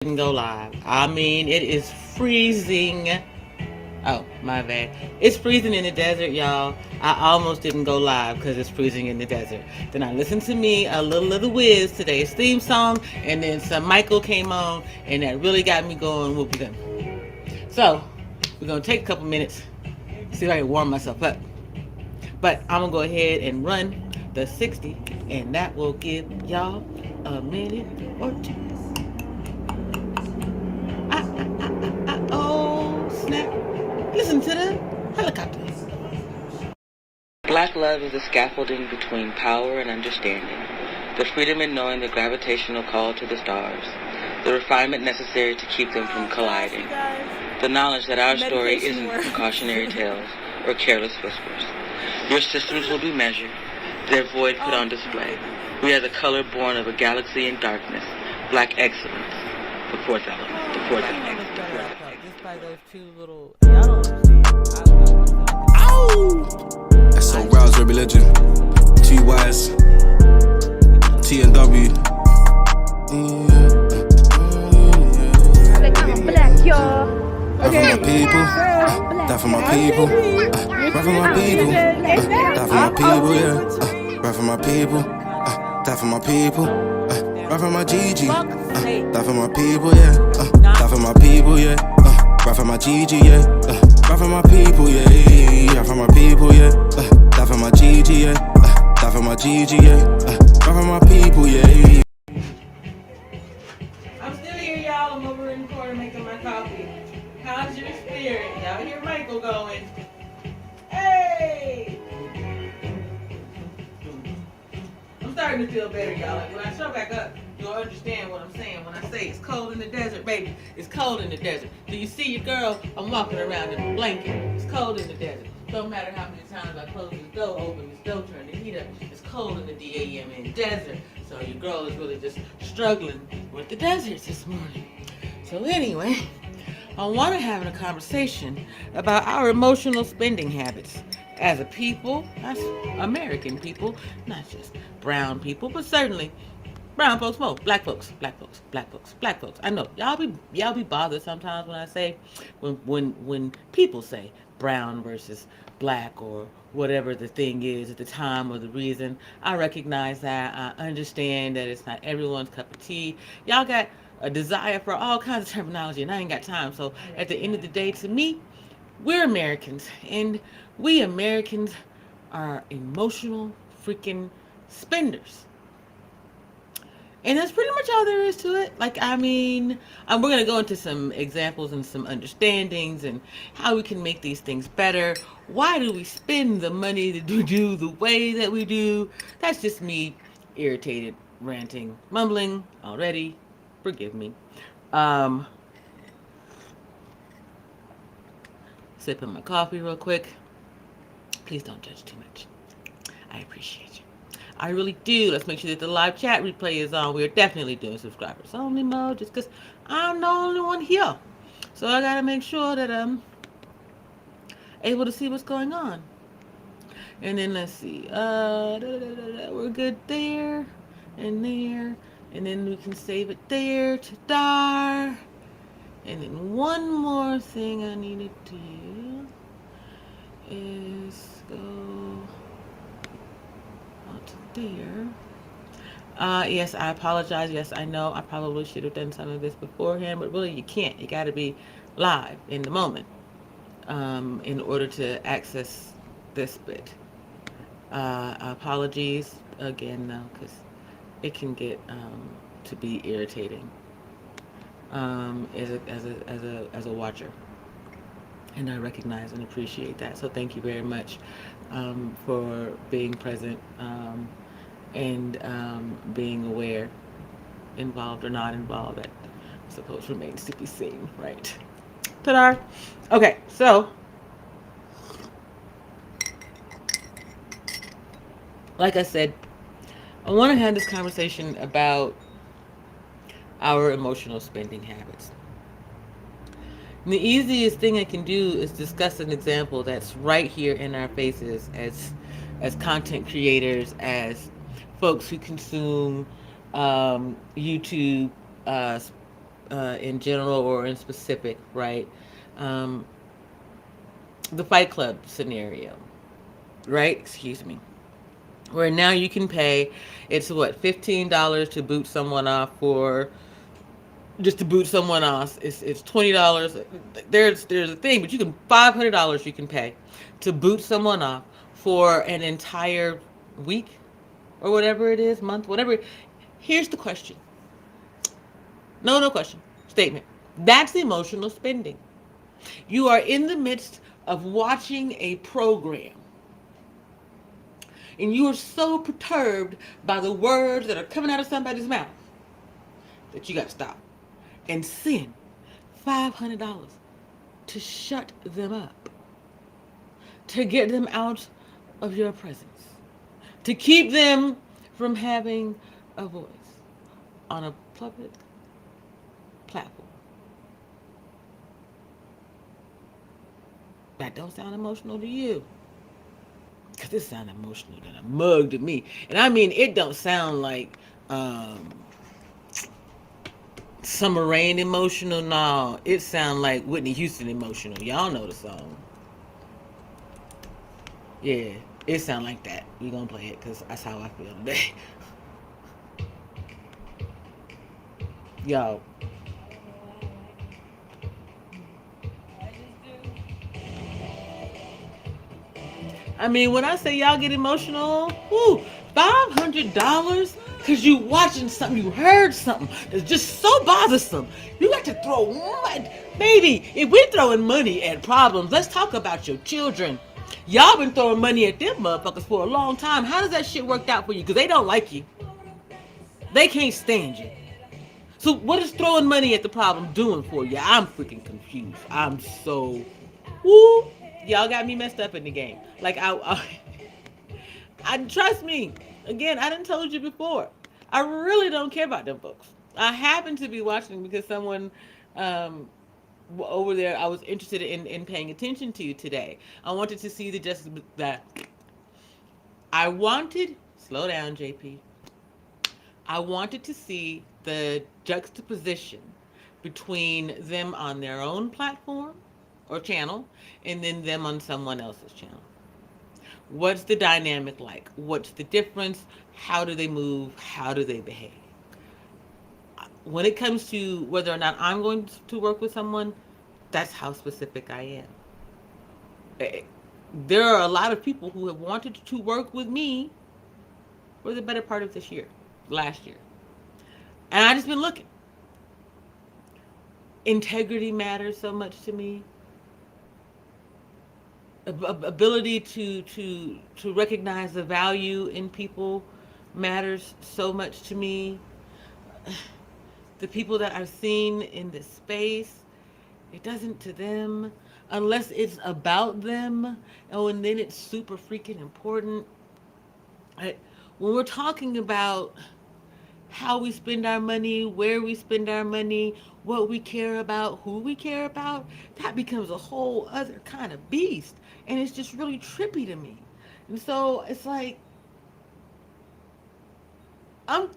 Didn't go live. I mean, it is freezing. Oh, my bad. It's freezing in the desert, y'all. I almost didn't go live because it's freezing in the desert. Then I listened to me a little whiz today's theme song, and then some Michael came on, and that really got me going. What we done? So we're gonna take a couple minutes, see if I can warm myself up. But I'm gonna go ahead and run the 60, and that will give y'all a minute or two. Oh, snap. Listen to the helicopters. Black love is the scaffolding between power and understanding, the freedom in knowing the gravitational call to the stars, the refinement necessary to keep them from colliding, the knowledge that our story isn't precautionary tales or careless whispers. Your systems will be measured, their void put on display. We are the color born of a galaxy in darkness, black excellence, the fourth element, the fourth element. Just by those two little, y'all don't understand. Ow! So rouse your religion. Two Y's, T and W. I'm black, y'all. Die for my people. Die for my people. Die for my people. Die for my people, yeah. Die for my people. Die for my people. Die for my GG. Die for my people, yeah. Die for my people, yeah. Die for my GG, yeah. Die for my people, yeah. Die for my people, yeah. Die for my GG, yeah. Die for my GG, yeah. Die for my people, yeah. I'm still here, y'all. I'm over in the corner making my coffee. How's your spirit? Y'all hear Michael going? Hey! I'm starting to feel better, y'all. Like when I show back up, you'll understand what I'm saying when I say it's cold in the desert, baby. It's cold in the desert. Do you see your girl? I'm walking around in a blanket. It's cold in the desert. Don't matter how many times I close the door, open the door, turn the heat up. It's cold in the DAMN desert. So your girl is really just struggling with the desert this morning. So anyway, I want to have a conversation about our emotional spending habits as a people, as American people, not just brown people, but certainly brown folks, most black folks, black folks, black folks, black folks. I know y'all be bothered sometimes when I say when people say brown versus black or whatever the thing is at the time or the reason. I recognize that. I understand that it's not everyone's cup of tea. Y'all got a desire for all kinds of terminology, and I ain't got time. So at the end of the day, to me, we're Americans, and we Americans are emotional freaking spenders. And that's pretty much all there is to it. Like, I mean, we're going to go into some examples and some understandings and how we can make these things better. Why do we spend the money that we do the way that we do? That's just me irritated, ranting, mumbling already. Forgive me. Sipping my coffee real quick. Please don't judge too much. I appreciate you. I really do. Let's make sure that the live chat replay is on. We're definitely doing subscribers only mode just because I'm the only one here. So I got to make sure that I'm able to see what's going on. And then let's see. We're good there and there. And then we can save it there to dar. And then one more thing I needed to do is go out there. Yes, I apologize. Yes, I know I probably should have done some of this beforehand, but really you can't. You got to be live in the moment in order to access this bit. Apologies again, though, because it can get to be irritating as a watcher, and I recognize and appreciate that. So thank you very much for being present and being aware, involved or not involved. That I suppose remains to be seen, right? Ta-da! Okay, so like I said, I want to have this conversation about our emotional spending habits. And the easiest thing I can do is discuss an example that's right here in our faces as content creators, as folks who consume YouTube in general or in specific, right? Um, the Fight Club scenario, right? Excuse me. Where now you can pay, it's what, $15 to boot someone off for, just to boot someone off. It's $20. There's a thing, but you can $500 you can pay to boot someone off for an entire week or whatever it is, month, whatever. Here's the question. No question. Statement. That's emotional spending. You are in the midst of watching a program, and you are so perturbed by the words that are coming out of somebody's mouth that you got to stop and send $500 to shut them up, to get them out of your presence, to keep them from having a voice on a public platform. That don't sound emotional to you. Because it sounds emotional than a mug to me. And I mean, it don't sound like Summer Rain emotional. No, it sounds like Whitney Houston emotional. Y'all know the song. Yeah, it sound like that. We gonna play it because that's how I feel today. Yo. I mean, when I say y'all get emotional, whoo, $500 because you watching something, you heard something that's just so bothersome. You got to throw money. Baby, if we're throwing money at problems, let's talk about your children. Y'all been throwing money at them motherfuckers for a long time. How does that shit work out for you? Because they don't like you. They can't stand you. So what is throwing money at the problem doing for you? I'm freaking confused. I'm so, woo. Y'all got me messed up in the game. Like I trust me. Again, I done told you before. I really don't care about them folks. I happen to be watching because someone over there, I was interested in paying attention to today. I wanted to see the justice that I wanted. Slow down, JP. I wanted to see the juxtaposition between them on their own platform or channel and then them on someone else's channel. What's the dynamic like? What's the difference? How do they move? How do they behave? When it comes to whether or not I'm going to work with someone, that's how specific I am. There are a lot of people who have wanted to work with me for the better part of this year, last year. And I just been looking. Integrity matters so much to me. Ability to recognize the value in people matters so much to me. The people that I've seen in this space, it doesn't to them unless it's about them. Oh, and then it's super freaking important. When we're talking about how we spend our money, where we spend our money, what we care about, who we care about, that becomes a whole other kind of beast. And it's just really trippy to me. And so it's like, I'm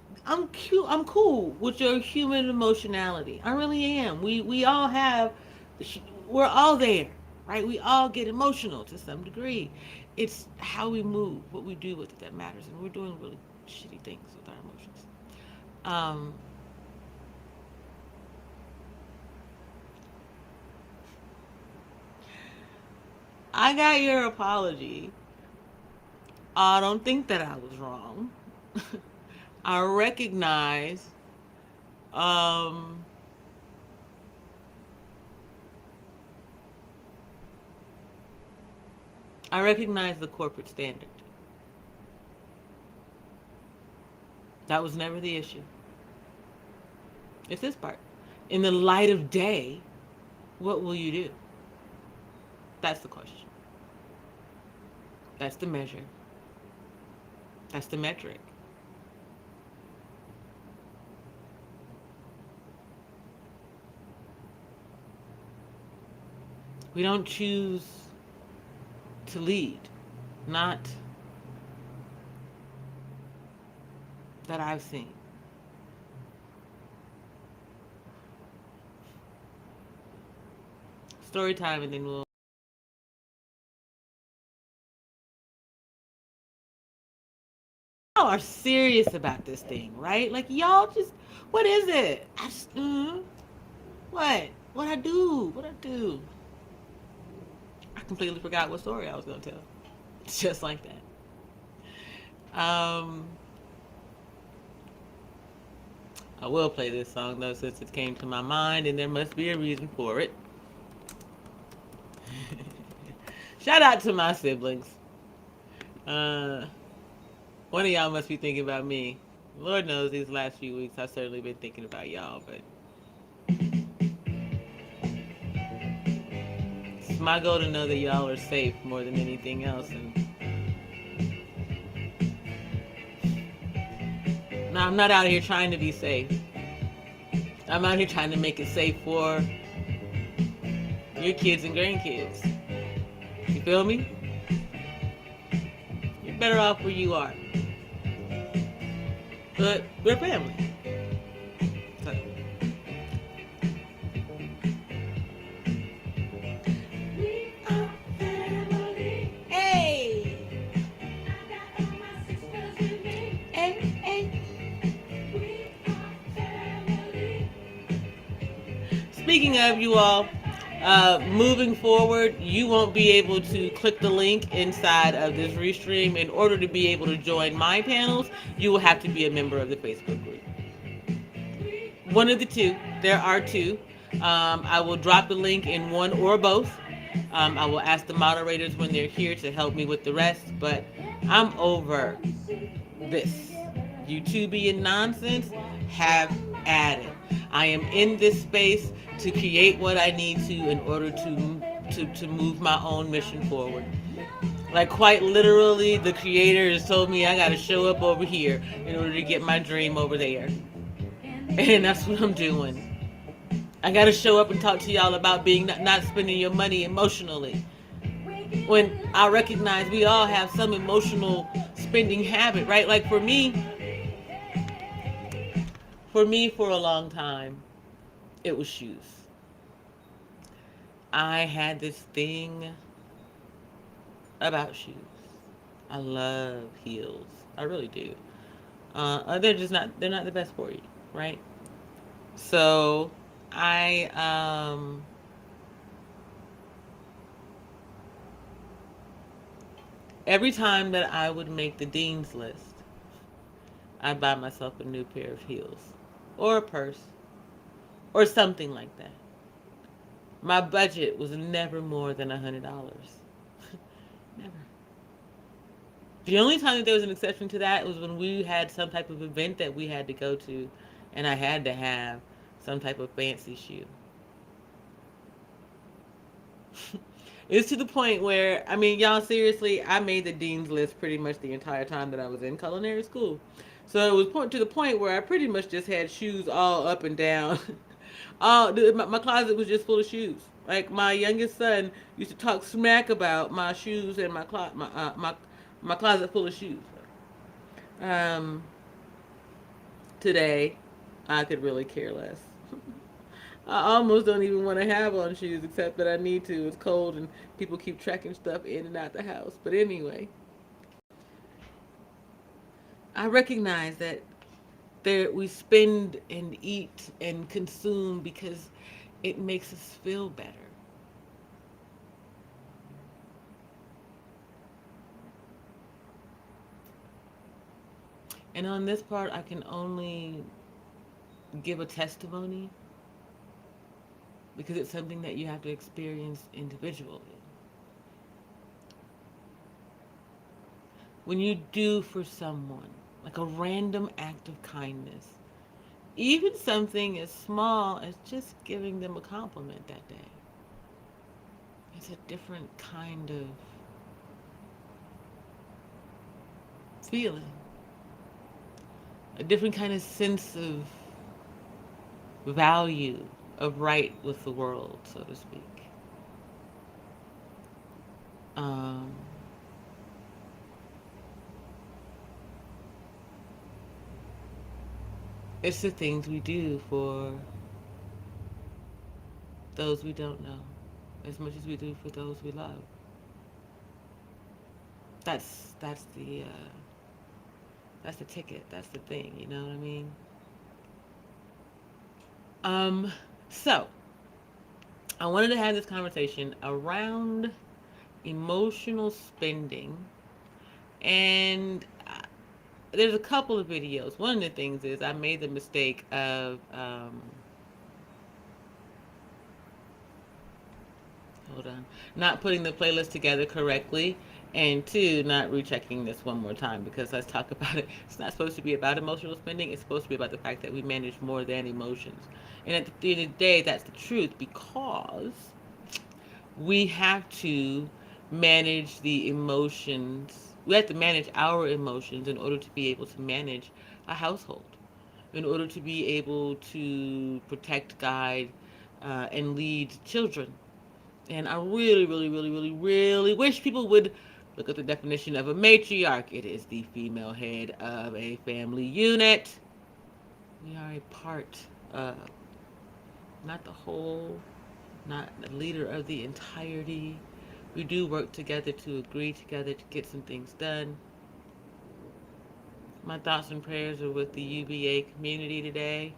cute. I'm cool with your human emotionality. I really am. We all have, we're all there, right? We all get emotional to some degree. It's how we move, what we do with it that matters. And we're doing really shitty things with our emotions. I got your apology. I don't think that I was wrong. I recognize I recognize the corporate standard. That was never the issue. It's this part. In the light of day, what will you do? That's the question. That's the measure. That's the metric. We don't choose to lead. Not that I've seen. story time, and then we'll. Y'all are serious about this thing, right? Like y'all just, what is it? What? What I do? What I do? I completely forgot what story I was gonna tell. Just like that. I will play this song though, since it came to my mind, and there must be a reason for it. Shout out to my siblings. One of y'all must be thinking about me. Lord knows these last few weeks I've certainly been thinking about y'all, but it's my goal to know that y'all are safe more than anything else. And now I'm not out here trying to be safe. I'm out here trying to make it safe for your kids and grandkids. You feel me? You're better off where you are. But we're family. So. We are family. Hey! Hey, hey. We are family. Speaking of you all, moving forward, you won't be able to click the link inside of this restream. In order to be able to join my panels, you will have to be a member of the Facebook group. One of the two. There are two. I will drop the link in one or both. I will ask the moderators when they're here to help me with the rest, but I'm over this YouTubian nonsense. Have at it. I am in this space to create what I need to in order to move my own mission forward. Like quite literally, the creator has told me I gotta show up over here in order to get my dream over there. And that's what I'm doing. I gotta show up and talk to y'all about being not spending your money emotionally. When I recognize we all have some emotional spending habit, right? Like for me, for a long time, it was shoes. I had this thing about shoes. I love heels. I really do. They're not the best for you, right? So every time that I would make the dean's list, I'd buy myself a new pair of heels or a purse or something like that. My budget was never more than $100. Never. The only time that there was an exception to that was when we had some type of event that we had to go to, and I had to have some type of fancy shoe. It's to the point where, I mean, y'all, seriously, I made the dean's list pretty much the entire time that I was in culinary school. So it was to the point where I pretty much just had shoes all up and down. My closet was just full of shoes. Like my youngest son used to talk smack about my shoes and my closet full of shoes. Today, I could really care less. I almost don't even want to have on shoes, except that I need to. It's cold and people keep tracking stuff in and out the house. But anyway, I recognize that we spend and eat and consume because it makes us feel better. And on this part, I can only give a testimony because it's something that you have to experience individually. When you do for someone, like a random act of kindness, even something as small as just giving them a compliment that day, it's a different kind of feeling, a different kind of sense of value, of right with the world, so to speak. It's the things we do for those we don't know. as much as we do for those we love. That's the ticket. That's the thing. You know what I mean? So I wanted to have this conversation around emotional spending, and there's a couple of videos. One of the things is I made the mistake of hold on, not putting the playlist together correctly, and two, not rechecking this one more time, because let's talk about it. It's not supposed to be about emotional spending. It's supposed to be about the fact that we manage more than emotions. And at the end of the day, that's the truth, because we have to manage the emotions. We have to manage our emotions in order to be able to manage a household, in order to be able to protect, guide, and lead children. And I really, really, really, really, really wish people would look at the definition of a matriarch. It is the female head of a family unit. We are a part of, not the whole, not the leader of the entirety. We do work together to agree together to get some things done. My thoughts and prayers are with the UBA community today.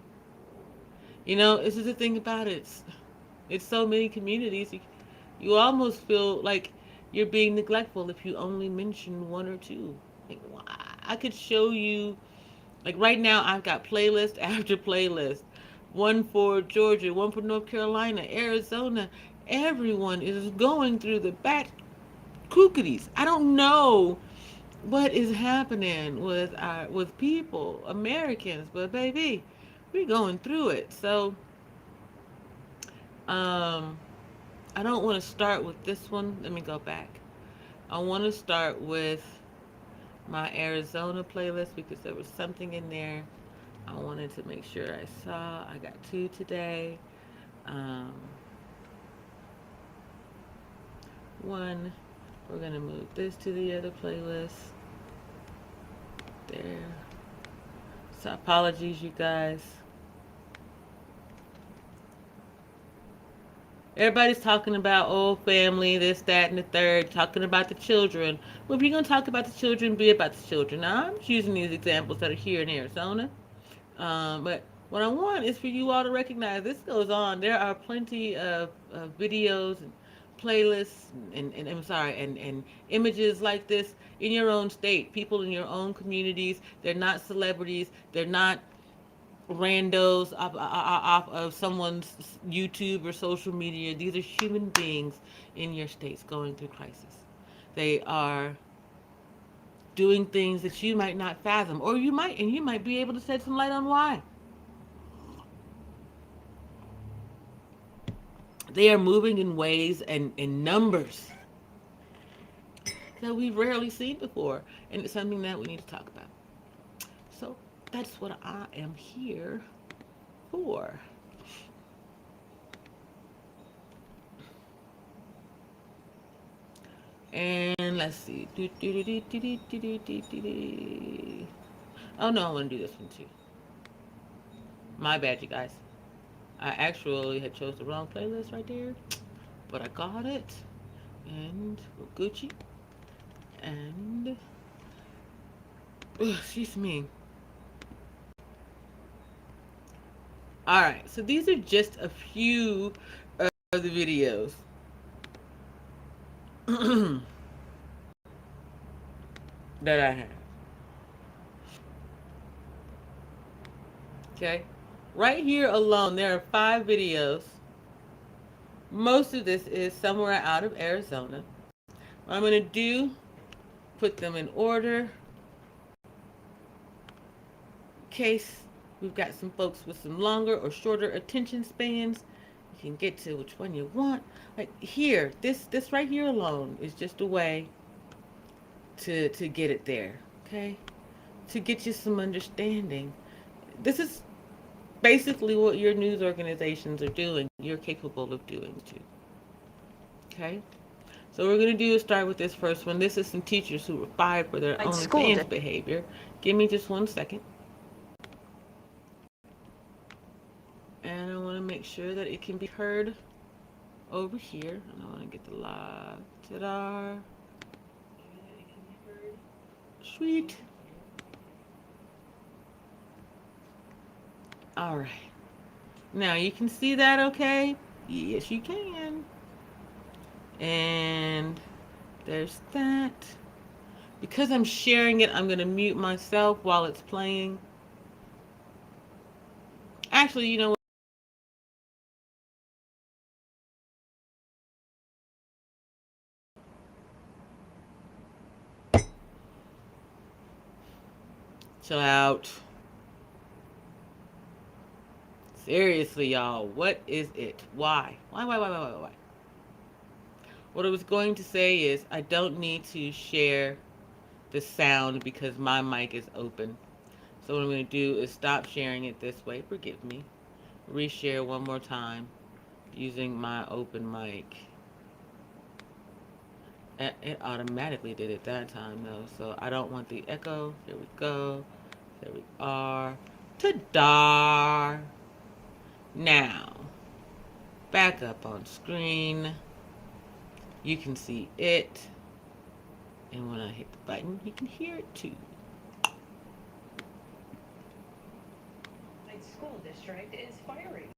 You know, this is the thing about it. It's so many communities. You almost feel like you're being neglectful if you only mention one or two. Like, I could show you, like right now, I've got playlist after playlist. One for Georgia, one for North Carolina, Arizona. Everyone is going through the back kookies. I don't know what is happening with people, Americans, but baby, we're going through it. So, I don't want to start with this one. Let me go back. I want to start with my Arizona playlist because there was something in there I wanted to make sure I saw. I got two today. One, we're going to move this to the other playlist. There. So apologies, you guys. Everybody's talking about old family, this, that, and the third, talking about the children. Well, if you're going to talk about the children, be about the children. Now, I'm choosing these examples that are here in Arizona. But what I want is for you all to recognize this goes on. There are plenty of videos and playlists and I'm sorry, and images like this in your own state. People in your own communities. They're not celebrities. They're not randos off of someone's YouTube or social media. These are human beings in your states going through crisis. They are doing things that you might not fathom, or you might be able to shed some light on why. They are moving in ways and in numbers that we've rarely seen before, and it's something that we need to talk about. So that's what I am here for. And let's see. Oh no, I want to do this one too. My bad, you guys. I actually had chose the wrong playlist right there, but I got it, and we're Gucci. And excuse me. All right, so these are just a few of the videos that I have. Okay, right here alone, there are 5 videos. Most of this is somewhere out of Arizona. What I'm going to do, put them in order. In case we've got some folks with some longer or shorter attention spans, you can get to which one you want. Like here, this right here alone is just a way to get it there, okay? To get you some understanding. This is basically what your news organizations are doing. You're capable of doing too. Okay? So what we're going to do is start with this first one. This is some teachers who were fired for their OnlyFans behavior. Give me just 1 second. And I want to make sure that it can be heard. over here. And I want to get the live. Ta-da. Sweet. All right. Now you can see that okay? Yes, you can. And there's that. Because I'm sharing it, I'm going to mute myself while it's playing. Actually, you know what? Chill out. Seriously, y'all. What is it? Why? Why? What I was going to say is I don't need to share the sound because my mic is open. So what I'm going to do is stop sharing it this way. Forgive me. Reshare one more time using my open mic. It automatically did it that time though, so I don't want the echo. Here we go. There we are. Ta-da! Now, back up on screen. You can see it. And when I hit the button, you can hear it too. School district is firing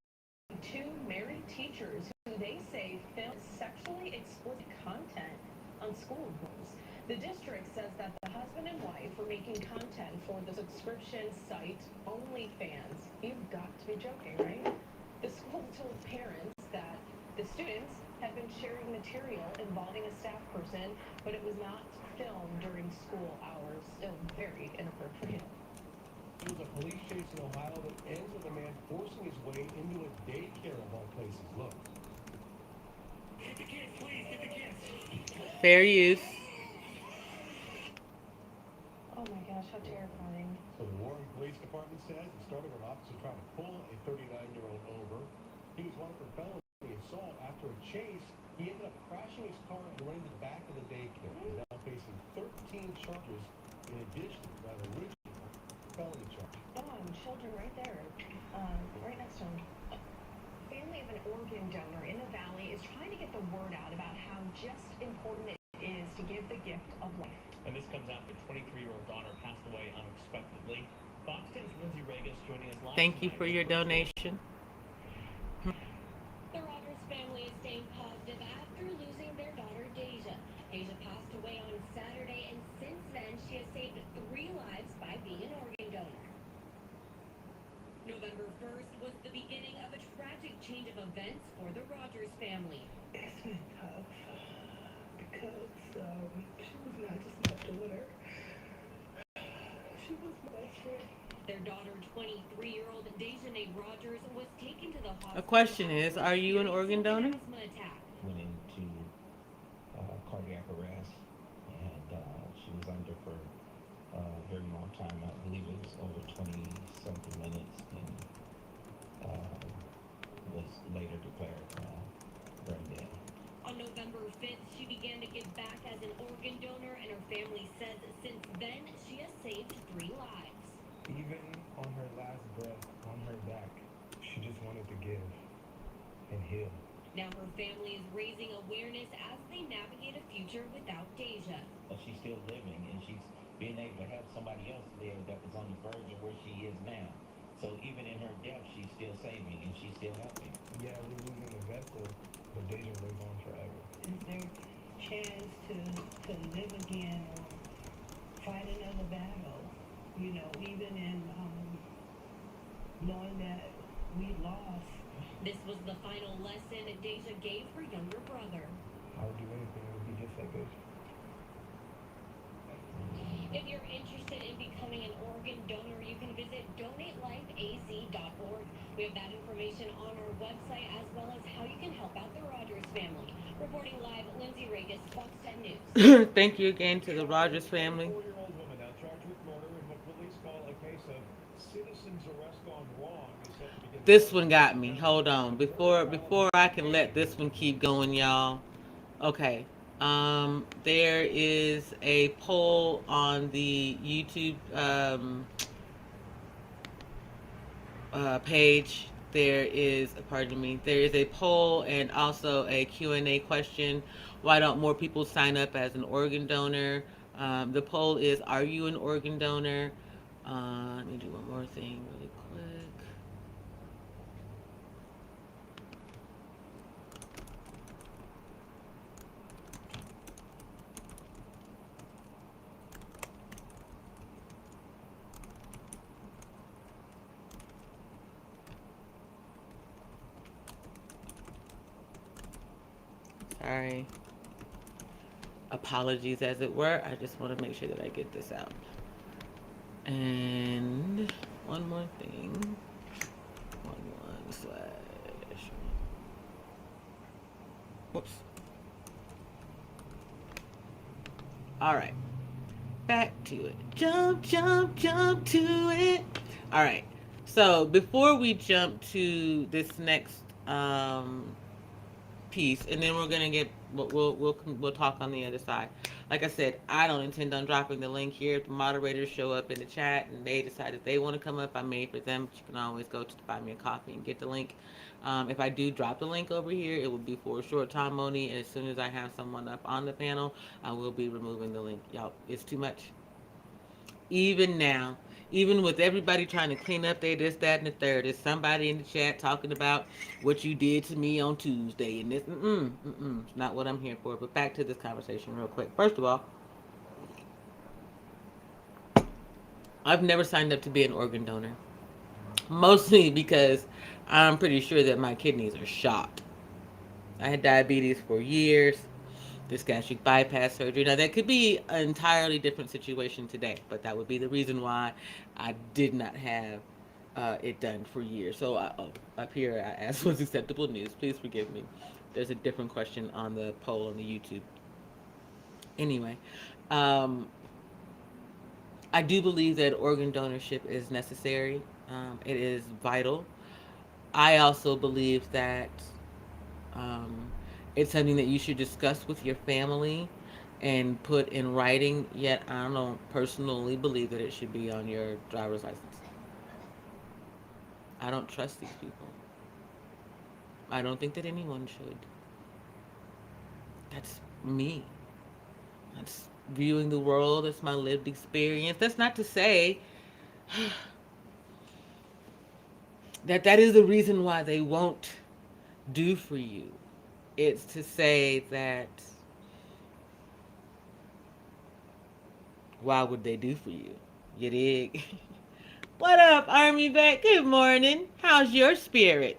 two married teachers who they say filmed sexually explicit content on school rooms. The district says that the husband and wife were making content for the subscription site OnlyFans. You've got to be joking, right? The school told parents that the students had been sharing material involving a staff person, but it was not filmed during school hours. Still very inappropriate. There was a police chase in Ohio that ends with a man forcing his way into a daycare of all places. Look. Get the kids, please, get the kids. Fair use. Oh my gosh, how terrifying. So the Warren Police Department says it started with an officer trying to pull a 39-year-old over. He was wanted for felony assault. After a chase, he ended up crashing his car and running to the back of the daycare. He's now facing 13 charges in addition to that original felony charge. Children right there, right next to him. Family of an organ donor in the valley is trying to get the word out about how just important it is to give the gift of life. And this comes after 23-year-old daughter passed away unexpectedly. Fox 10's Lindsay Regas joining us live. Thank you for your donation. The Rogers family is staying positive after losing their daughter, Deja. Deja passed away on Saturday, and since then, she has saved 3 lives by being an organ donor. November 1st was the beginning of a tragic change of events for the Rogers family. It's been tough because she was not just my daughter. She was my best friend. Their daughter, 23-year-old Dejanay Rogers, was taken to the hospital. A question is, are you an organ donor? Asthma attack. Went into cardiac arrest, and she was under for a very long time. I believe it was over 20-something minutes, and was later declared brain dead. On November 5th, she began to give back as an organ donor, and her family says since then, she has saved 3 lives. Even on her last breath, on her back, she just wanted to give and heal. Now her family is raising awareness as they navigate a future without Deja. But she's still living, and she's being able to help somebody else live that was on the verge of where she is now. So even in her death, she's still saving, and she's still helping. Yeah, we're losing a vessel, but Deja lives on forever. Is there a chance to live again or fight another battle? You know, even in knowing that we lost. This was the final lesson Deja gave her younger brother. I would do anything to be just like this. If you're interested in becoming an organ donor, you can visit donatelifeaz.org. We have that information on our website, as well as how you can help out the Rogers family. Reporting live, Lindsay Regas, Fox 10 News. Thank you again to the Rogers family. 4-year-old woman now charged with murder in what police call a case of citizen's arrest gone wrong is set to begin. This one got me. Hold on. Before I can let this one keep going, y'all. Okay. There is a poll on the YouTube page there is, pardon me, there is a poll and also a Q&A question. Why don't more people sign up as an organ donor? The poll is, are you an organ donor? Let me do one more thing really quick. Sorry. Apologies, as it were. I just want to make sure that I get this out. And one more thing. /. Whoops. All right. Back to it. Jump to it. All right. So before we jump to this next piece, and then we're gonna get we'll talk on the other side. Like I said, I don't intend on dropping the link here. If the moderators show up in the chat and they decide that they want to come up, I made for them. But you can always go to Buy Me a Coffee and get the link. If I do drop the link over here, it will be for a short time only. And as soon as I have someone up on the panel, I will be removing the link. Y'all, it's too much. Even now, even with everybody trying to clean up their this, that, and the third, there's somebody in the chat talking about what you did to me on Tuesday, and this, it's not what I'm here for. But back to this conversation real quick. First of all, I've never signed up to be an organ donor, mostly because I'm pretty sure that my kidneys are shot. I had diabetes for years. This gastric bypass surgery. Now, that could be an entirely different situation today, but that would be the reason why I did not have it done for years. So up here, I asked what's acceptable news. Please forgive me. There's a different question on the poll on the YouTube. Anyway, I do believe that organ donorship is necessary. It is vital. I also believe that it's something that you should discuss with your family and put in writing, yet I don't personally believe that it should be on your driver's license. I don't trust these people. I don't think that anyone should. That's me. That's viewing the world. That's my lived experience. That's not to say that is the reason why they won't do for you. It's to say that why would they do for you? You dig? What up, Army Vet? Good morning. How's your spirit?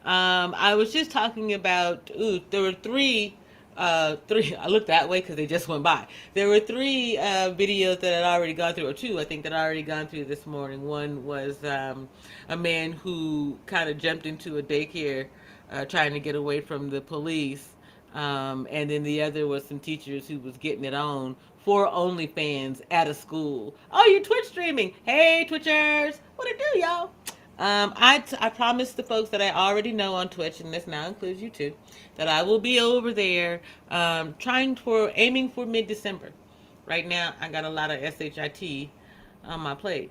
I was just talking about, there were three, I looked that way because they just went by. There were three videos that I'd already gone through, or two, I think, that I'd already gone through this morning. One was a man who kind of jumped into a daycare trying to get away from the police. And then the other was some teachers who was getting it on for OnlyFans at a school. Oh, you're Twitch streaming. Hey, Twitchers. What it do, y'all? I promised the folks that I already know on Twitch, and this now includes you too, that I will be over there aiming for mid-December. Right now, I got a lot of SHIT on my plate,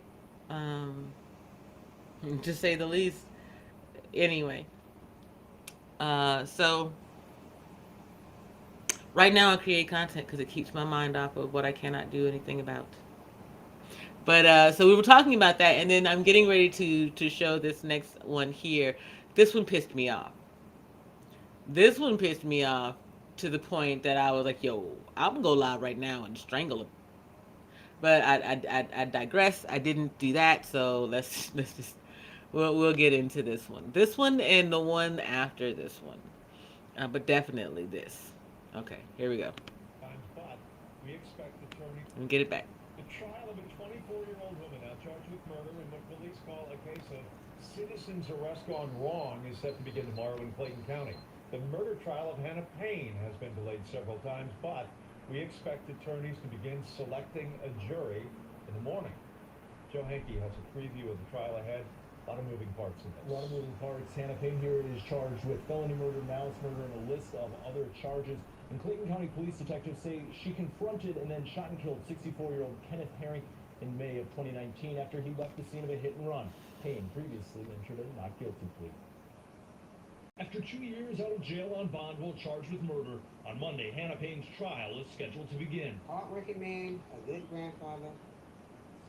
to say the least. Anyway, so right now I create content because it keeps my mind off of what I cannot do anything about. But so we were talking about that, and then I'm getting ready to show this next one here. This one pissed me off. This one pissed me off to the point that I was like, yo, I'm gonna go live right now and strangle him. But I digress. I didn't do that, so let's just we'll get into this one. This one and the one after this one. But definitely this. Okay, here we go. But we expect attorney. Let me get it back. The trial of a 24-year-old woman now charged with murder in what police call a case of citizen's arrest gone wrong is set to begin tomorrow in Clayton County. The murder trial of Hannah Payne has been delayed several times, but we expect attorneys to begin selecting a jury in the morning. Joe Henke has a preview of the trial ahead. A lot of moving parts in this. A lot of moving parts. Hannah Payne here is charged with felony murder, malice murder, and a list of other charges. And Clayton County police detectives say she confronted and then shot and killed 64-year-old Kenneth Herring in May of 2019 after he left the scene of a hit and run. Payne previously entered a not guilty plea. After 2 years out of jail on bond while charged with murder, on Monday, Hannah Payne's trial is scheduled to begin. Hard-working man, a good grandfather,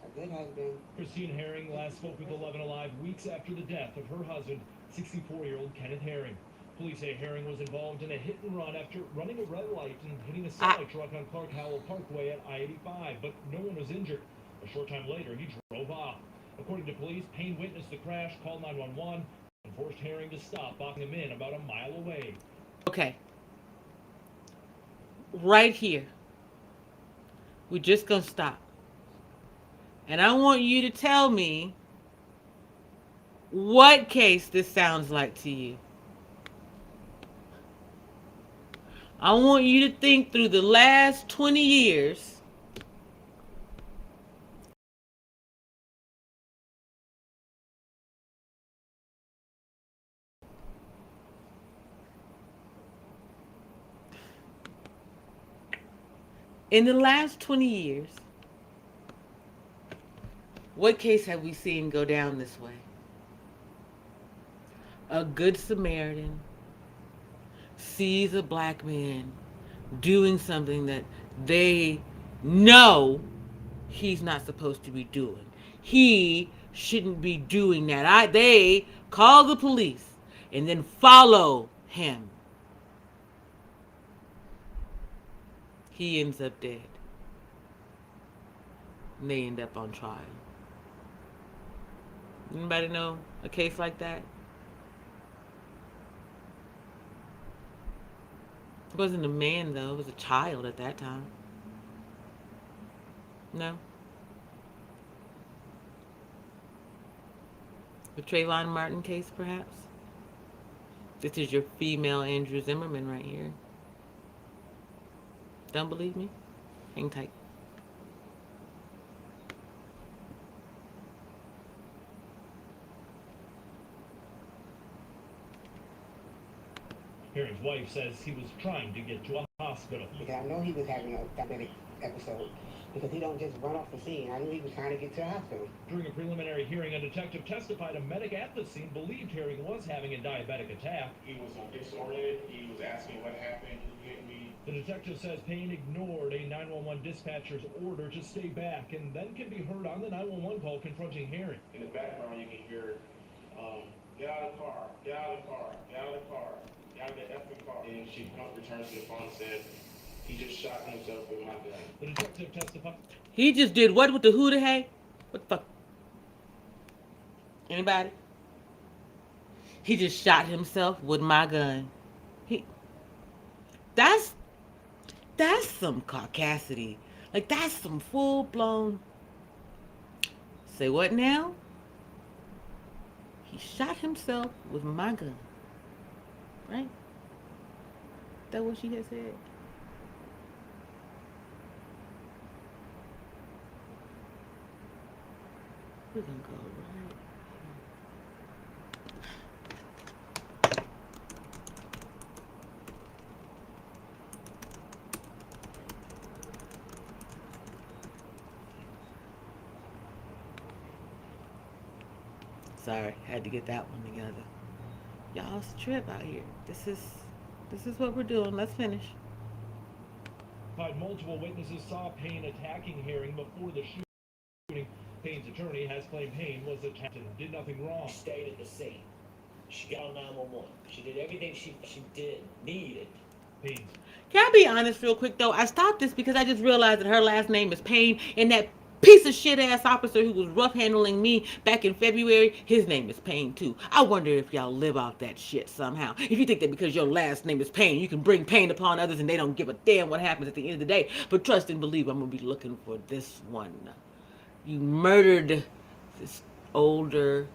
a good husband. Christine Herring last spoke with 11 Alive weeks after the death of her husband, 64-year-old Kenneth Herring. Police say Herring was involved in a hit and run after running a red light and hitting a semi-truck on Clark Howell Parkway at I-85, but no one was injured. A short time later, he drove off. According to police, Payne witnessed the crash, called 911, and forced Herring to stop, boxing him in about a mile away. Okay. Right here. We're just going to stop. And I want you to tell me what case this sounds like to you. I want you to think through the last 20 years. In the last 20 years, what case have we seen go down this way? A good Samaritan sees a black man doing something that they know he's not supposed to be doing. He shouldn't be doing that. They call the police and then follow him. He ends up dead. And they end up on trial. Anybody know a case like that? It wasn't a man, though. It was a child at that time. No? The Trayvon Martin case, perhaps? This is your female Andrew Zimmerman right here. Don't believe me? Hang tight. Herring's wife says he was trying to get to a hospital. Because I know he was having a diabetic episode. Because he don't just run off the scene. I knew he was trying to get to the hospital. During a preliminary hearing, a detective testified a medic at the scene believed Herring was having a diabetic attack. He was disoriented. He was asking what happened, who hit me. The detective says Payne ignored a 911 dispatcher's order to stay back and then can be heard on the 911 call confronting Herring. In the background, you can hear, get out of the car, get out of the car, get out of the car, get out of the effing car. And she returns to the phone and says, he just shot himself with my gun. The detective testified. He just did what with the who the hey? What the fuck? Anybody? He just shot himself with my gun. That's some caucasity. Like, that's some full-blown... Say what now? He shot himself with my gun. Right? Is that what she had said? We're gonna go right. Sorry, had to get that one together. Y'all, it's a trip out here. This is what we're doing. Let's finish. Multiple witnesses saw Payne attacking Herring before the shooting. Payne's attorney has claimed Payne was attacked and did nothing wrong. She stayed at the scene. She got on 911. She did everything she needed. Payne. Can I be honest real quick, though? I stopped this because I just realized that her last name is Payne, and that piece of shit-ass officer who was rough-handling me back in February, his name is Payne, too. I wonder if y'all live off that shit somehow. If you think that because your last name is Payne, you can bring pain upon others and they don't give a damn what happens at the end of the day. But trust and believe, I'm going to be looking for this one. You murdered this older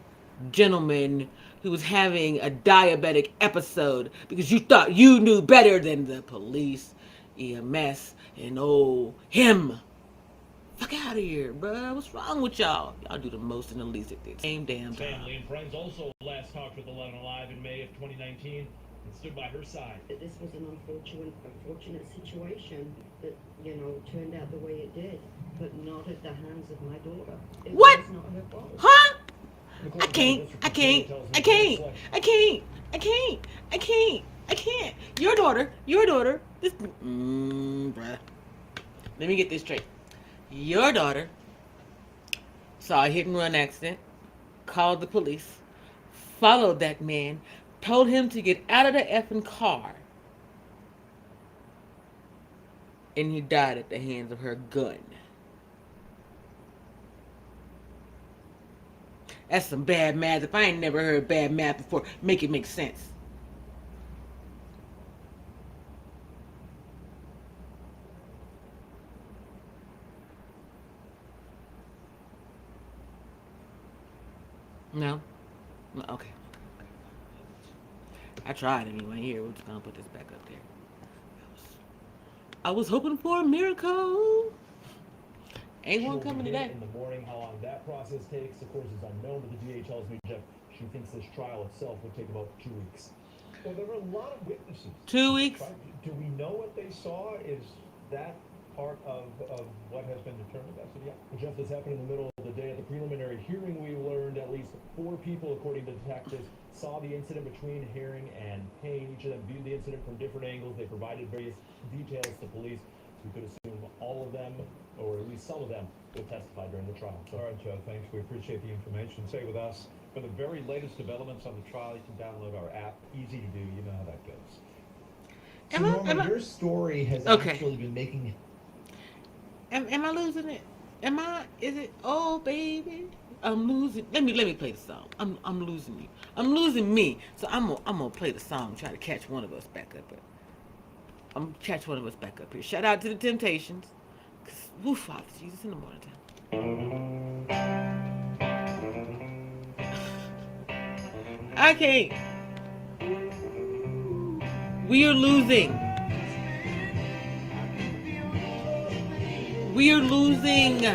gentleman who was having a diabetic episode because you thought you knew better than the police, EMS, and him. Fuck out of here, bruh. What's wrong with y'all? Y'all do the most and the least at this same damn time. Family and friends also last talked with 11 Alive in May of 2019. and stood by her side. This was an unfortunate situation that, turned out the way it did, but not at the hands of my daughter. It What? was not her fault. Huh? Nicole, I can't. District I Attorney can't. tells me I the can't. flesh- I can't. I can't. I can't. I can't. Your daughter. This. Bruh. Let me get this straight. Your daughter saw a hit and run accident, called the police, followed that man, told him to get out of the effing car, and he died at the hands of her gun. That's some bad math. If I ain't never heard bad math before, make it make sense. No? Okay. I tried anyway. Here, we're just gonna put this back up there. I was hoping for a miracle. Ain't one coming today. In the morning, how long that process takes, of course, is unknown, but the DA tells me, Jeff, she thinks this trial itself will take about 2 weeks. Well, there were a lot of witnesses. 2 weeks? Right? Do we know what they saw? Is that part of what has been determined as of yet? Well, Jeff, this happened in the middle of the day. At the preliminary hearing, we learned at least 4 people, according to detectives, saw the incident between Herring and Payne. Each of them viewed the incident from different angles. They provided various details to police. So we could assume all of them, or at least some of them, will testify during the trial. All right, Joe, thanks. We appreciate the information. Stay with us. For the very latest developments on the trial, you can download our app. Easy to do. You know how that goes. Norma, your story has Okay. actually been making... Am I losing it? Is it, oh baby, I'm losing. Let me play the song. I'm losing you. I'm losing me. So I'm gonna play the song, try to catch one of us back up. I'm gonna catch one of us back up here. Shout out to the Temptations. Cause woof off, Jesus in the morning time. I can't. We are losing. We are losing.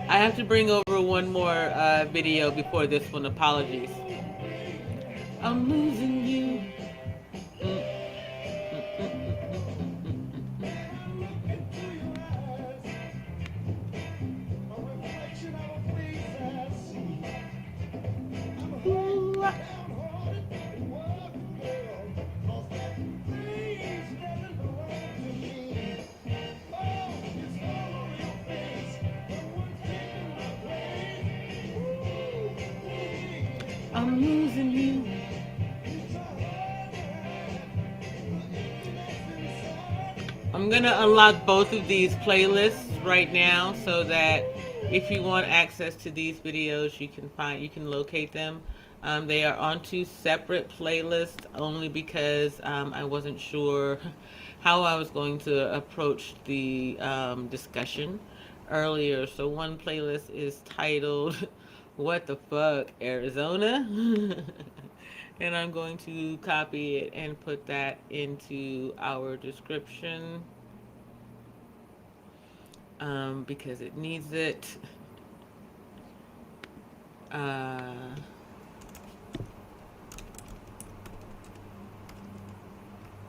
I have to bring over one more video before this one. Apologies. I'm losing you. I'm losing you. I'm gonna unlock both of these playlists right now so that if you want access to these videos, you can locate them. They are on 2 separate playlists only because I wasn't sure how I was going to approach the discussion earlier. So one playlist is titled "What the Fuck, Arizona?" and I'm going to copy it and put that into our description because it needs it. And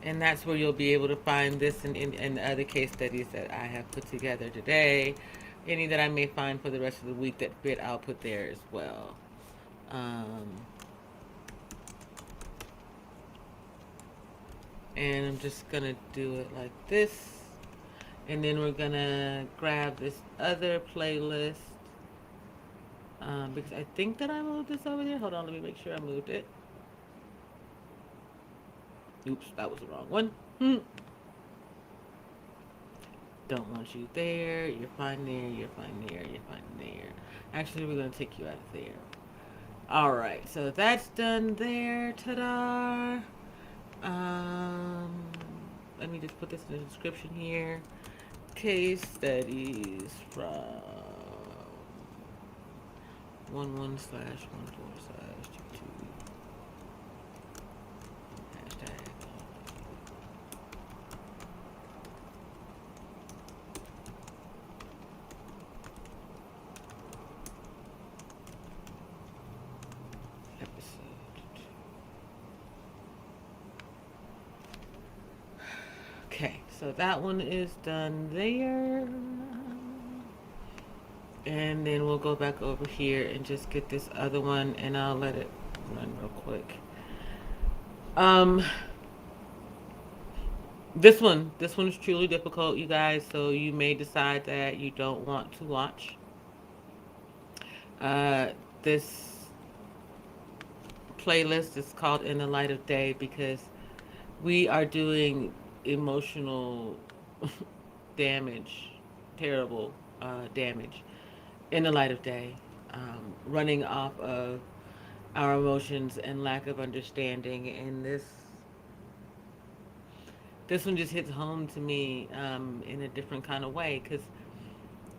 that's where you'll be able to find this and other case studies that I have put together today. Any that I may find for the rest of the week that fit, I'll put there as well. And I'm just gonna do it like this. And then we're gonna grab this other playlist. Because I think that I moved this over there. Hold on, let me make sure I moved it. Oops, that was the wrong one. Don't want you there. You're fine there. You're fine there. You're fine there. Actually, we're going to take you out of there. All right, so that's done there. Ta-da! Let me just put this in the description here. Case studies from 11/14/G2 hashtag. Okay, so that one is done there. And then we'll go back over here and just get this other one, and I'll let it run real quick. This one is truly difficult, you guys, so you may decide that you don't want to watch. This playlist is called In the Light of Day because we are doing emotional damage, terrible damage in the light of day, running off of our emotions and lack of understanding. And this one just hits home to me in a different kind of way because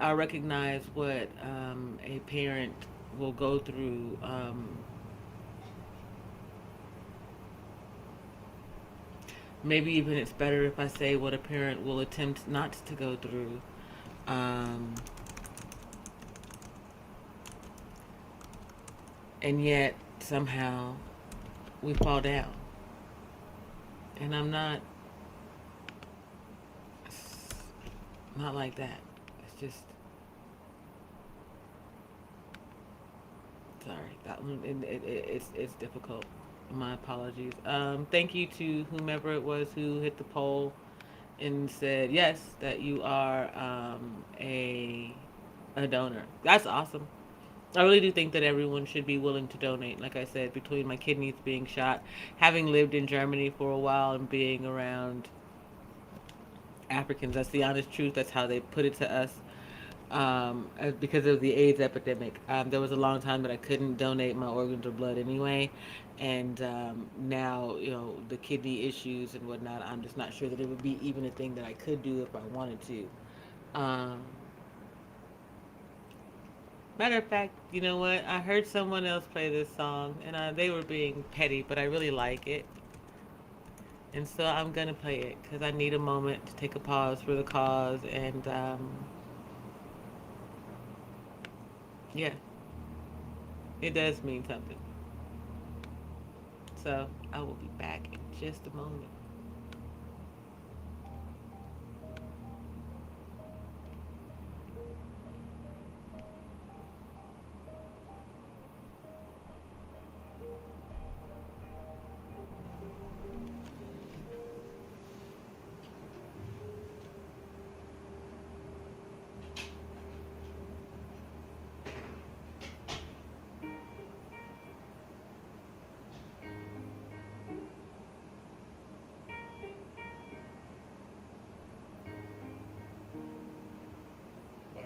I recognize what a parent will go through. Maybe even it's better if I say what a parent will attempt not to go through. And yet, somehow, we fall down. And I'm not like that. It's just, sorry, that one, it's difficult. My apologies. Thank you to whomever it was who hit the poll and said yes, that you are a donor. That's awesome. I really do think that everyone should be willing to donate. Like I said, between my kidneys being shot, having lived in Germany for a while and being around Africans, that's the honest truth. That's how they put it to us. Because of the AIDS epidemic, there was a long time that I couldn't donate my organs or blood anyway, and now, you know, the kidney issues and whatnot, I'm just not sure that it would be even a thing that I could do if I wanted to. Matter of fact, you know what? I heard someone else play this song, and they were being petty, but I really like it. And so I'm going to play it because I need a moment to take a pause for the cause. And yeah, it does mean something. So I will be back in just a moment.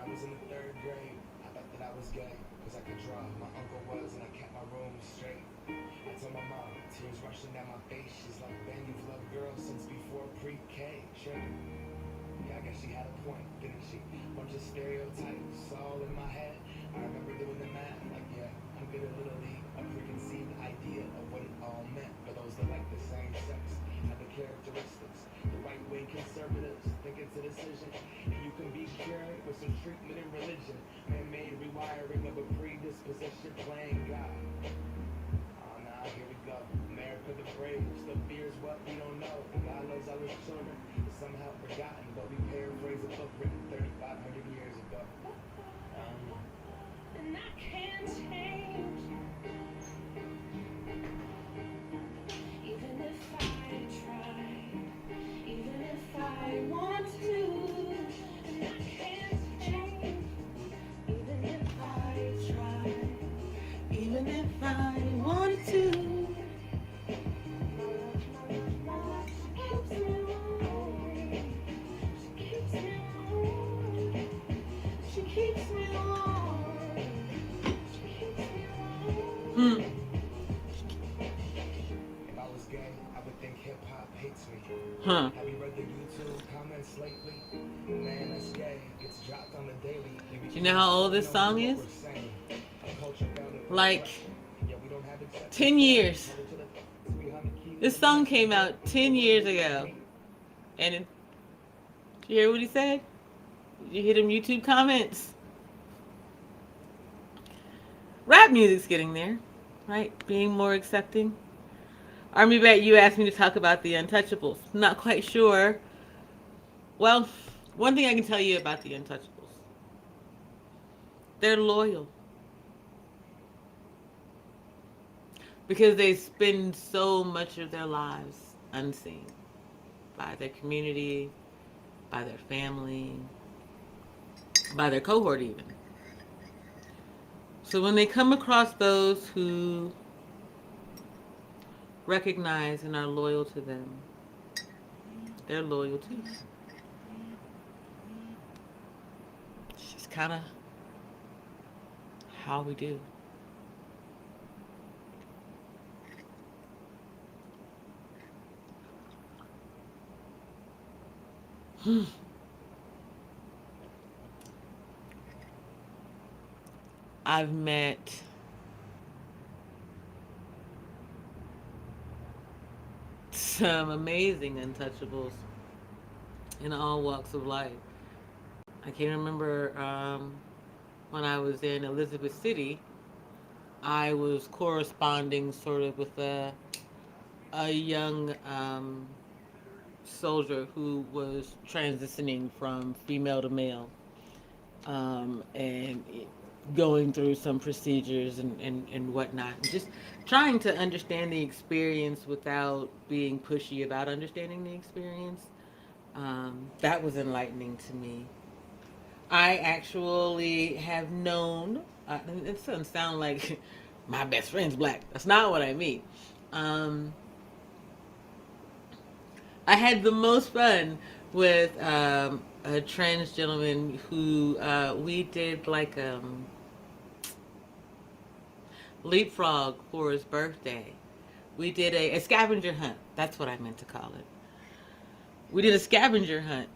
I was in the 3rd grade, I thought that I was gay, cause I could draw. My uncle was, and I kept my room straight. I told my mom, tears rushing down my face. She's like, Ben, you've loved girls since before pre-K. Sure. Yeah, I guess she had a point, didn't she? Bunch of stereotypes all in my head. I remember doing the math, like, yeah, I'm good at Little League. A preconceived idea of what it all meant for those that like the same sex. Had the characteristics. The right-wing conservatives think it's a decision. And you can be cured with some treatment in religion. Man-made rewiring of a predisposition playing God. Oh, now here we go. America the brave still fears what we don't know. God knows our children is somehow forgotten, but we paraphrase a book written 3,500 years ago. And that can't change. Even if I try, even if I want to, and that can't change. Even if I try, Even if I want to. she keeps me warm. She keeps me warm. She keeps me warm. hates me. Huh. Have you read the YouTube comments lately? Man, that's gay. It's dropped on the daily. Do you know how old this song is? Like 10 years. This song came out 10 years ago. And did you hear what he said? Did you hear them YouTube comments? Rap music's getting there, right? Being more accepting. Army Vet, you asked me to talk about the Untouchables. Not quite sure. Well, one thing I can tell you about the Untouchables. They're loyal. Because they spend so much of their lives unseen. By their community, by their family, by their cohort even. So when they come across those who recognize and are loyal to them, they're loyal too. It's just kind of how we do. I've met some amazing untouchables in all walks of life. I can remember when I was in Elizabeth City, I was corresponding sort of with a young soldier who was transitioning from female to male and going through some procedures and whatnot. And just trying to understand the experience without being pushy about understanding the experience. That was enlightening to me. I actually have known, it doesn't sound like my best friend's black. That's not what I mean. I had the most fun with a trans gentleman who we did like leapfrog for his birthday. We did a scavenger hunt. That's what I meant to call it. We did a scavenger hunt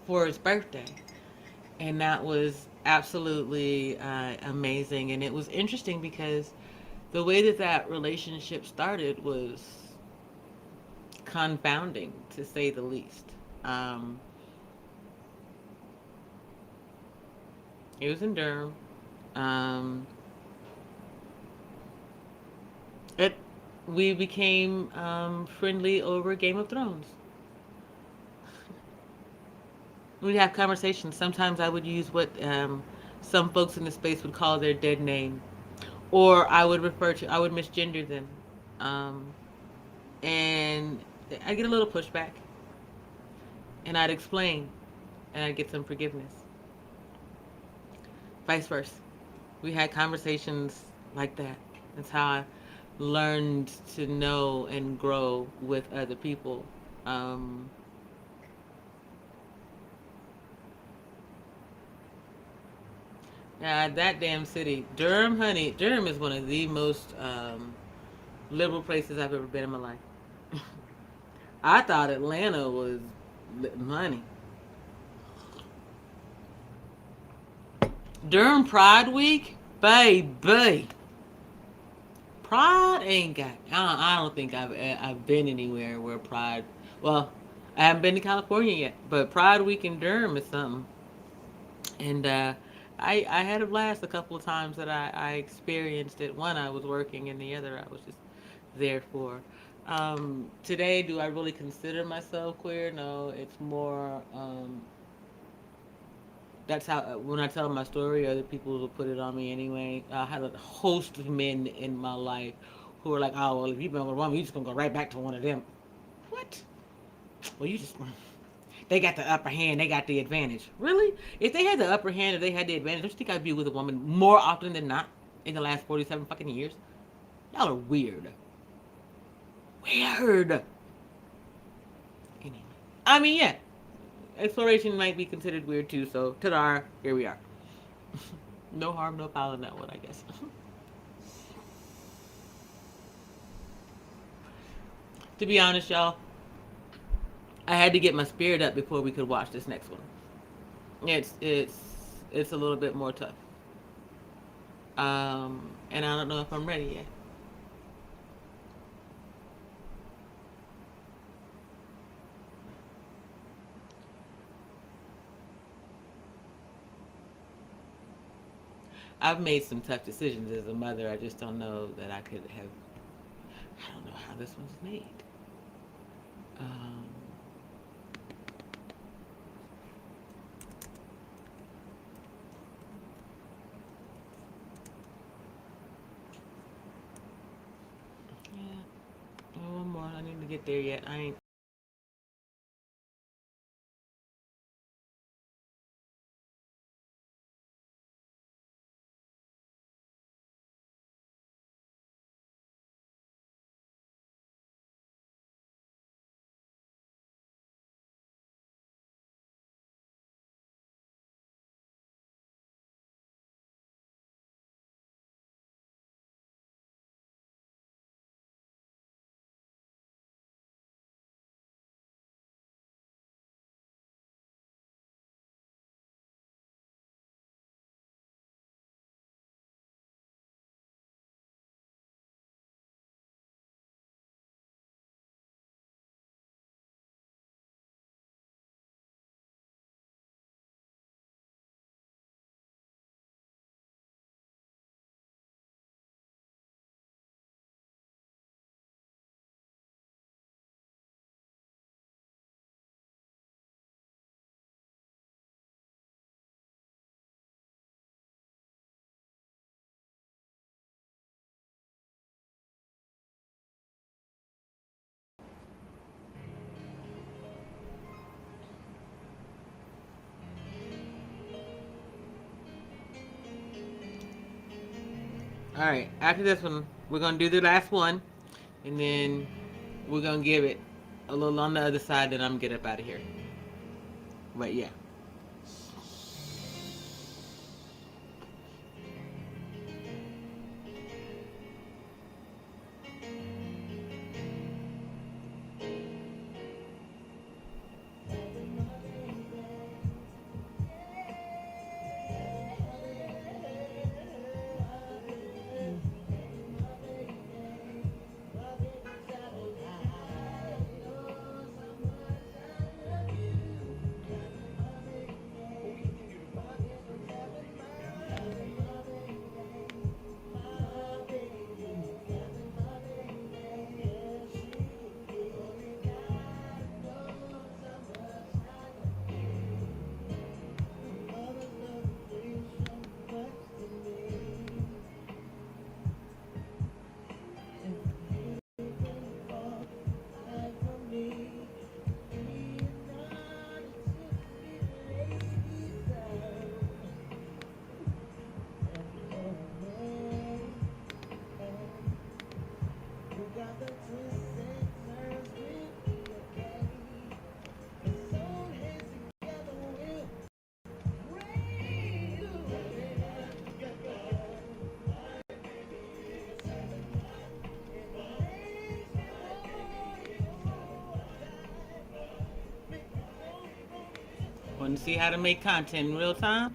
for his birthday. And that was absolutely amazing. And it was interesting because the way that relationship started was confounding, to say the least. It was in Durham. We became friendly over Game of Thrones. We'd have conversations. Sometimes I would use what some folks in the space would call their dead name. Or I would misgender them. And I'd get a little pushback. And I'd explain. And I'd get some forgiveness. Vice versa. We had conversations like that. That's how I learned to know and grow with other people. Yeah, that damn city. Durham, honey. Durham is one of the most liberal places I've ever been in my life. I thought Atlanta was money. Durham Pride Week? Baby. Pride ain't got... I don't think I've been anywhere where Pride... Well, I haven't been to California yet, but Pride Week in Durham is something. And I had a blast a couple of times that I experienced it. One, I was working, and the other, I was just there for. Today, do I really consider myself queer? No, it's more... that's how, when I tell my story, other people will put it on me anyway. I had a host of men in my life who were like, oh, well, if you've been with one, you're just going to go right back to one of them. What? Well, they got the upper hand, they got the advantage. Really? If they had the upper hand, if they had the advantage, don't you think I'd be with a woman more often than not in the last 47 fucking years? Y'all are weird. Weird. Anyway. I mean, yeah. Exploration might be considered weird too, so ta-da, here we are. No harm, no foul in that one, I guess. To be honest, y'all, I had to get my spirit up before we could watch this next one. It's a little bit more tough. And I don't know if I'm ready yet. I've made some tough decisions as a mother. I just don't know that I could have. I don't know how this one's made. Yeah. Oh, one more. I need to get there yet. I ain't. All right. After this one, we're gonna do the last one, and then we're gonna give it a little on the other side. Then I'm gonna get up out of here. But yeah. Want to see how to make content in real time?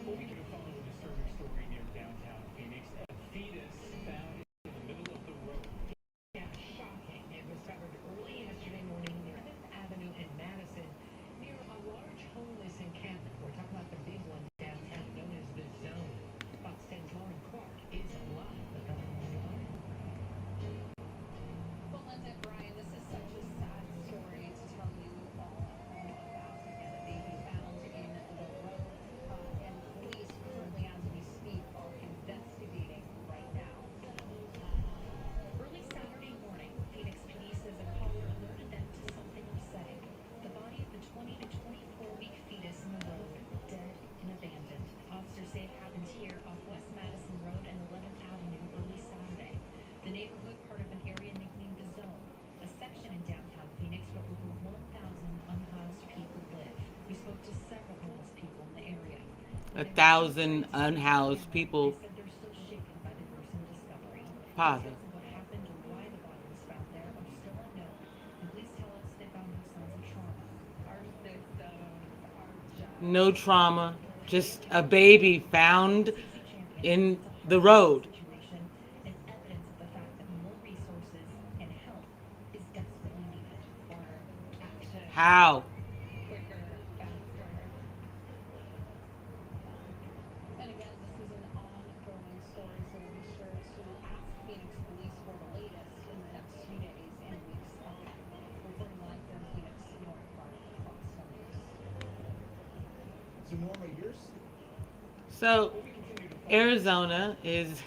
Well, we can follow a disturbing story near downtown Phoenix. A fetus found in the middle of the road. Yeah, shocking. It was discovered early yesterday morning near 5th Avenue in Madison, near a large homeless encampment. We're talking about the big one downtown, known as the Zone. Fox 10's Lauren Clark is live with the line. Well, Linda, Brian, this is such a sad story to tell you all about. Again, a baby found in the road, and police currently, as we speak, are investigating right now. 1,000 unhoused people. They said they're still shaken by the gruesome discovery. Father. Details of what happened or why the body was found there are still unknown. And police tell us they found no signs of trauma. Our systems are just No trauma, just a baby found CC Champion in says it's a the heartbreaking road. situation and evidence of the fact that more resources and help is desperately needed. more action, How? quicker, faster. And again, this is an ongoing story, so we'll be sure to ask Phoenix Police for the latest in the next few days and weeks ahead. Reporting live from Phoenix, North Park, Fox 10 News. So Norma, you're So Arizona is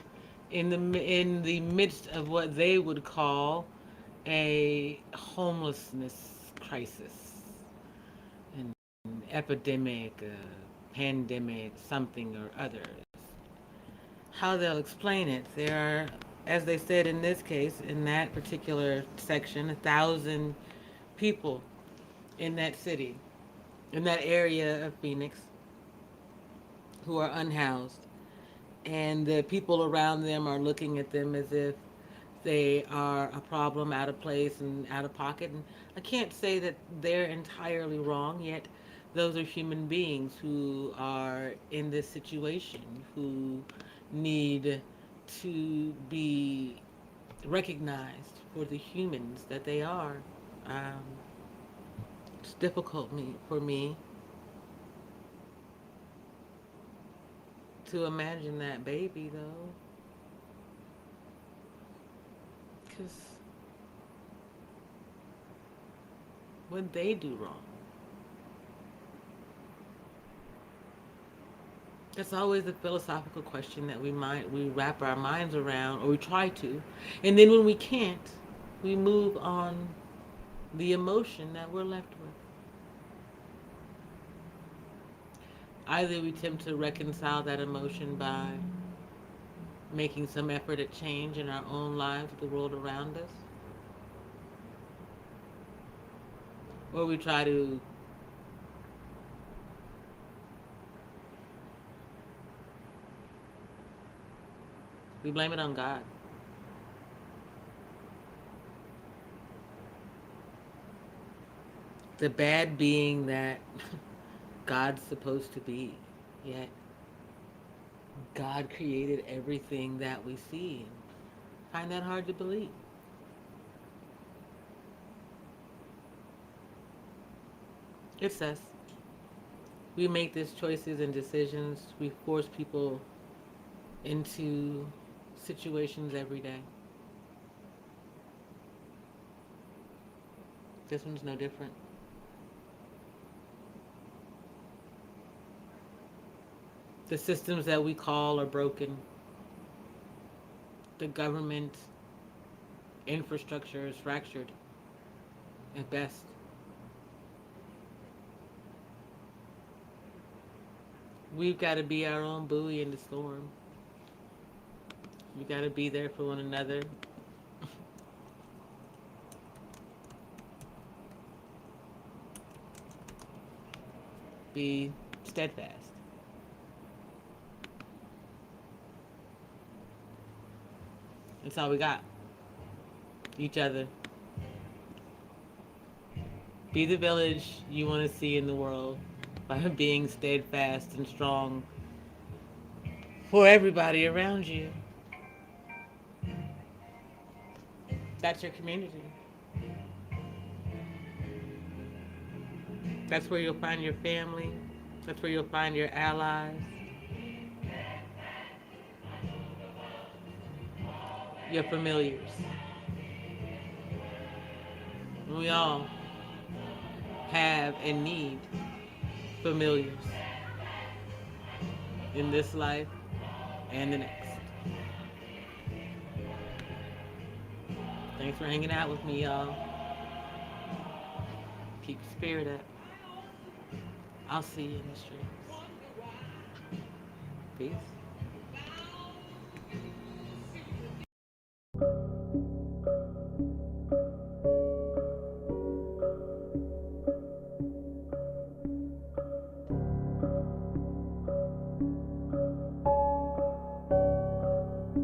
in the midst of what they would call a homelessness crisis, an epidemic, a pandemic, something or other. How they'll explain it, there are, as they said in this case, in that particular section, 1,000 people in that city, in that area of Phoenix, who are unhoused. And the people around them are looking at them as if they are a problem, out of place and out of pocket. And I can't say that they're entirely wrong, yet those are human beings who are in this situation, who need to be recognized for the humans that they are. Um, it's difficult for me to imagine that baby, though. Because what they do wrong? That's always the philosophical question that we wrap our minds around, or we try to. And then when we can't, we move on the emotion that we're left with. Either we attempt to reconcile that emotion by making some effort at change in our own lives, the world around us, or we try to blame it on God. The bad being that God's supposed to be, yet God created everything that we see. I find that hard to believe. It's us. We make these choices and decisions. We force people into situations every day. This one's no different. The systems that we call are broken. The government infrastructure is fractured at best. We've got to be our own buoy in the storm. We got to be there for one another. Be steadfast. That's all we got. Each other. Be the village you want to see in the world by being steadfast and strong for everybody around you. That's your community. That's where you'll find your family. That's where you'll find your allies. Your familiars. We all have and need familiars in this life and the next. Thanks for hanging out with me, y'all. Keep your spirit up. I'll see you in the streets. Peace.